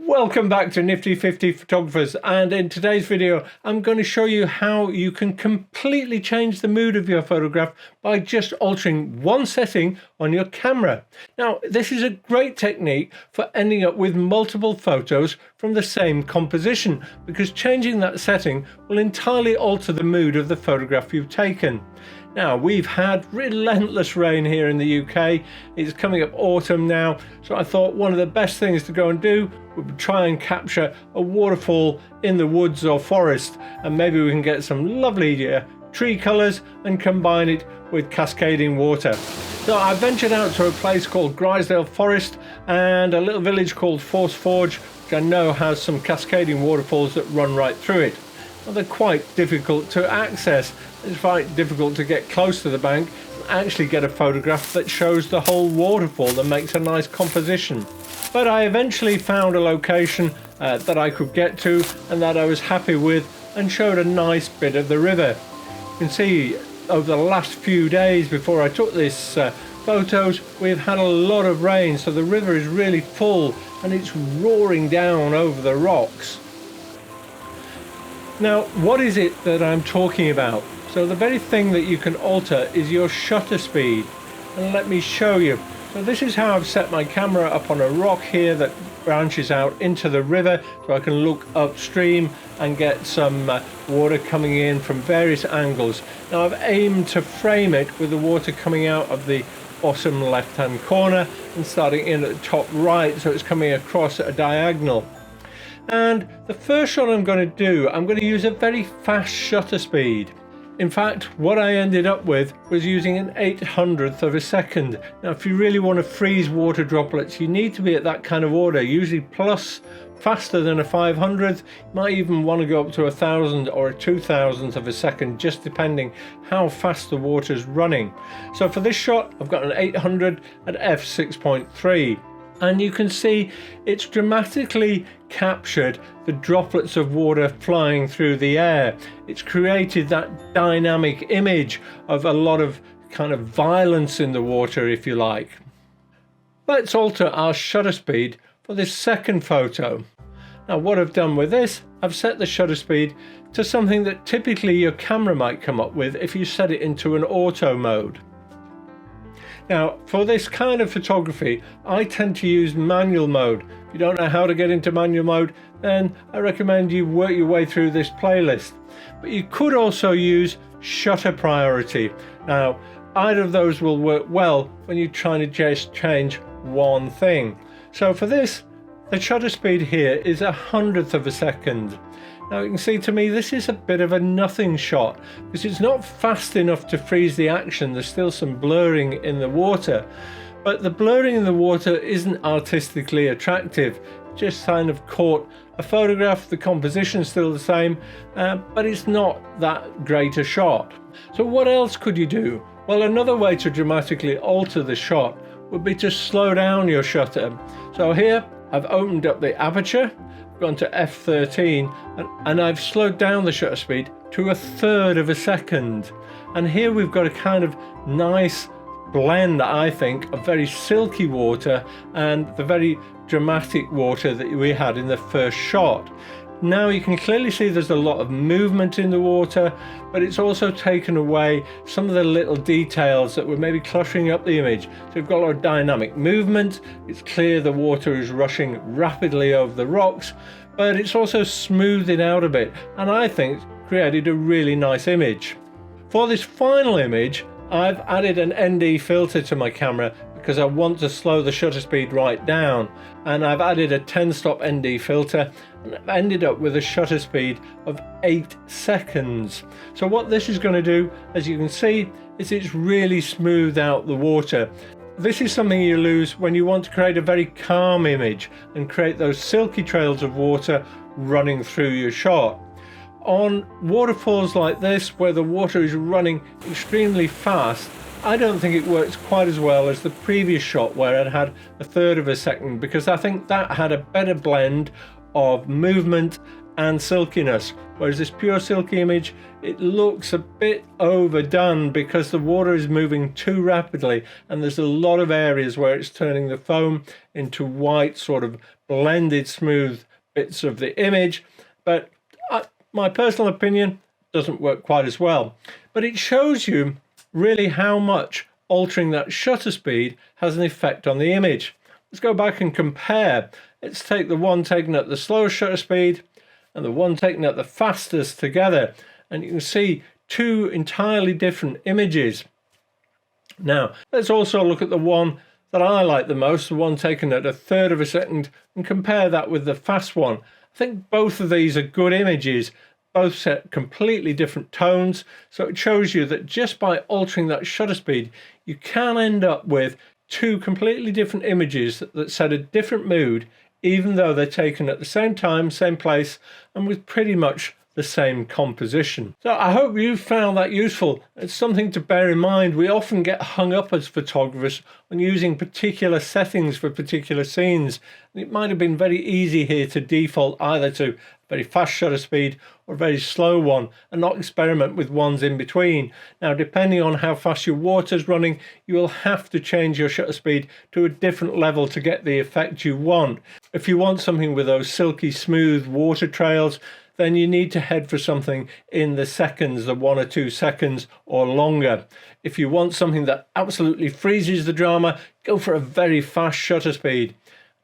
Welcome back to Nifty 50 Photographers, and in today's video I'm going to show you how you can completely change the mood of your photograph by just altering one setting on your camera. Now this is a great technique for ending up with multiple photos from the same composition, because changing that setting will entirely alter the mood of the photograph you've taken. Now, we've had relentless rain here in the UK. It's coming up autumn now, so I thought one of the best things to go and do would be try and capture a waterfall in the woods or forest, and maybe we can get some lovely tree colours and combine it with cascading water. So I ventured out to a place called Grisdale Forest and a little village called Force Forge, which I know has some cascading waterfalls that run right through it. Well, they're quite difficult to access. It's quite difficult to get close to the bank and actually get a photograph that shows the whole waterfall and makes a nice composition. But I eventually found a location that I could get to and that I was happy with, and showed a nice bit of the river. You can see over the last few days before I took this photos, we've had a lot of rain, so the river is really full and it's roaring down over the rocks. Now, what is it that I'm talking about? So the very thing that you can alter is your shutter speed, and let me show you. So this is how I've set my camera up on a rock here that branches out into the river, so I can look upstream and get some water coming in from various angles. Now I've aimed to frame it with the water coming out of the bottom left hand corner and starting in at the top right, so it's coming across at a diagonal. And the first shot I'm going to do, I'm going to use a very fast shutter speed. In fact, what I ended up with was using an 800th of a second. Now, if you really want to freeze water droplets, you need to be at that kind of order, usually plus faster than a 500th. You might even want to go up to 1,000 or a 2,000th of a second, just depending how fast the water's running. So for this shot, I've got an 800 at f6.3. And you can see it's dramatically captured the droplets of water flying through the air. It's created that dynamic image of a lot of kind of violence in the water, if you like. Let's alter our shutter speed for this second photo. Now what I've done with this, I've set the shutter speed to something that typically your camera might come up with if you set it into an auto mode. Now, for this kind of photography, I tend to use manual mode. If you don't know how to get into manual mode, then I recommend you work your way through this playlist. But you could also use shutter priority. Now, either of those will work well when you're trying to just change one thing. So for this, the shutter speed here is 100th of a second. Now you can see, to me, this is a bit of a nothing shot because it's not fast enough to freeze the action. There's still some blurring in the water, but the blurring in the water isn't artistically attractive. Just kind of caught a photograph, the composition's still the same, but it's not that great a shot. So what else could you do? Well, another way to dramatically alter the shot would be to slow down your shutter. So here I've opened up the aperture, gone to f13, and I've slowed down the shutter speed to 1/3 of a second. And here we've got a kind of nice blend, I think, of very silky water and the very dramatic water that we had in the first shot. Now you can clearly see there's a lot of movement in the water, but it's also taken away some of the little details that were maybe cluttering up the image. So we've got a lot of dynamic movement. It's clear the water is rushing rapidly over the rocks, but it's also smoothed it out a bit, and I think created a really nice image. For this final image, I've added an ND filter to my camera because I want to slow the shutter speed right down, and I've added a 10-stop ND filter, and I've ended up with a shutter speed of 8 seconds. So what this is going to do, as you can see, is it's really smoothed out the water. This is something you lose when you want to create a very calm image and create those silky trails of water running through your shot. On waterfalls like this, where the water is running extremely fast, I don't think it works quite as well as the previous shot where it had 1/3 of a second, because I think that had a better blend of movement and silkiness. Whereas this pure silky image, it looks a bit overdone because the water is moving too rapidly, and there's a lot of areas where it's turning the foam into white, sort of blended smooth bits of the image. But my personal opinion, doesn't work quite as well. But it shows you really how much altering that shutter speed has an effect on the image. Let's go back and compare. Let's take the one taken at the slowest shutter speed and the one taken at the fastest together, and you can see two entirely different images. Now let's also look at the one that I like the most, the one taken at a third of a second, and compare that with the fast one. I think both of these are good images, both set completely different tones, so it shows you that just by altering that shutter speed you can end up with two completely different images that set a different mood, even though they're taken at the same time, same place, and with pretty much the same composition. So I hope you found that useful. It's something to bear in mind. We often get hung up as photographers on using particular settings for particular scenes. It might have been very easy here to default either to a very fast shutter speed or a very slow one and not experiment with ones in between. Now, depending on how fast your water's running, you will have to change your shutter speed to a different level to get the effect you want. If you want something with those silky smooth water trails, then you need to head for something in the seconds, the 1 or 2 seconds or longer. If you want something that absolutely freezes the drama, go for a very fast shutter speed.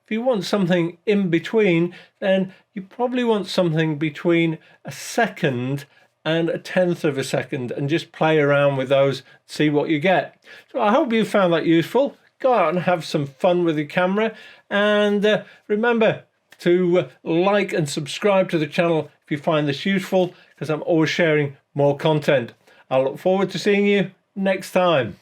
If you want something in between, then you probably want something between a second and a tenth of a second, and just play around with those, see what you get. So I hope you found that useful. Go out and have some fun with your camera, and remember to like and subscribe to the channel if you find this useful, because I'm always sharing more content. I look forward to seeing you next time.